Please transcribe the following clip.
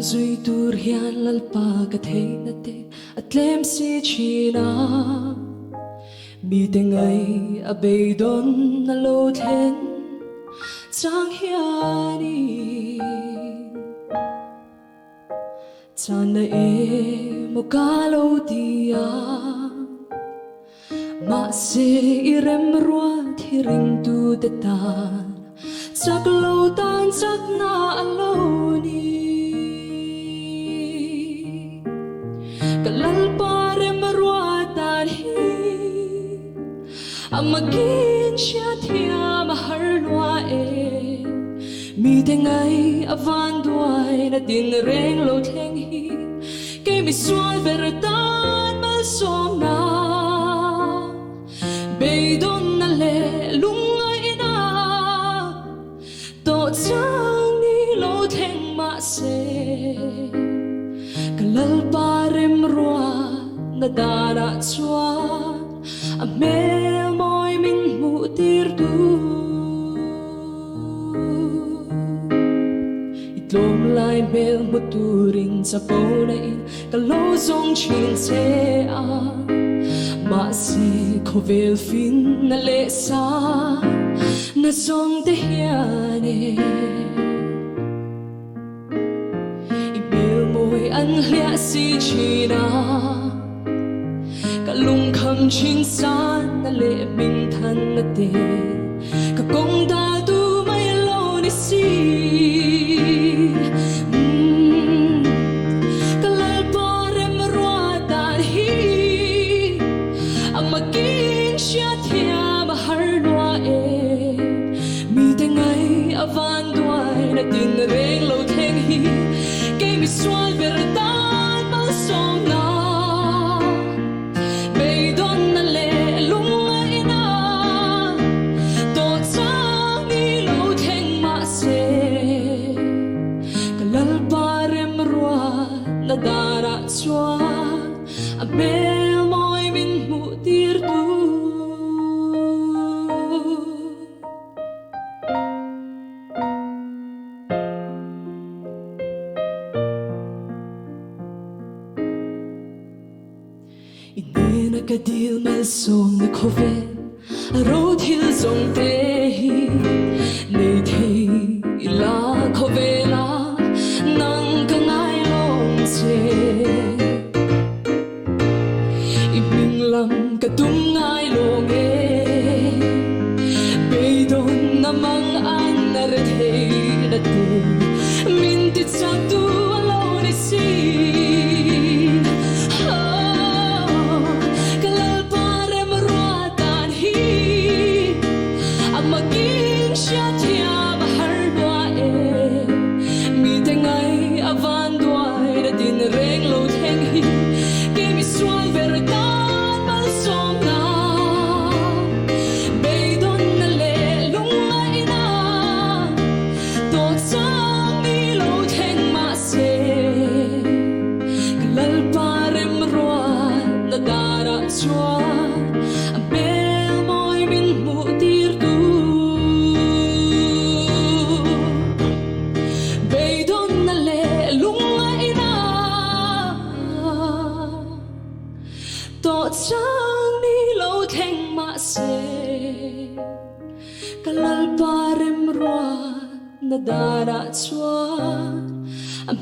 Zui tur hian lalpa ka thei na te atlem si china mi te ngai a beidon na lo then chang hiani chana e mo ka lo dia ma se irem rua thiring tu te ta chak lo tan chak na aloni kalal pare marwa tan hi amagin siya thia mahar lua e mi te ngai avan duai na tin reng lo theng hi ke mi sual verdan mal som na beidon na le lungai ina to chang ni lo theng ma se kalal parem rua na dara chuan a hmelmawi min hmuhtir tu itlom lai hmel hmuturin sa pona in kalo zong chin se a ma si khovel fin na le sa na zong te hiane an hlia si china ka lung kham chin san na le min than na te ka kong da tu mai lo ni si ka lal parem rua tan hi amakin sia thia mahar lua e mi te ngai avan duai na tin reng lo theng hi ke mi sual verdan mal som na beidon na le lungai ina to chang ni lo theng ma se kalal parem rua na dara chuan a hmelmawi min hmuhtir tu inena ka dil mal som na khovel a ro thil zong te hi nei thei ila khovela nang ka ngai long che iming lam ka tum ngai long e beidon namang an na re thei na te min ti cha tu alone ni si kalal parem rua na dara chuan a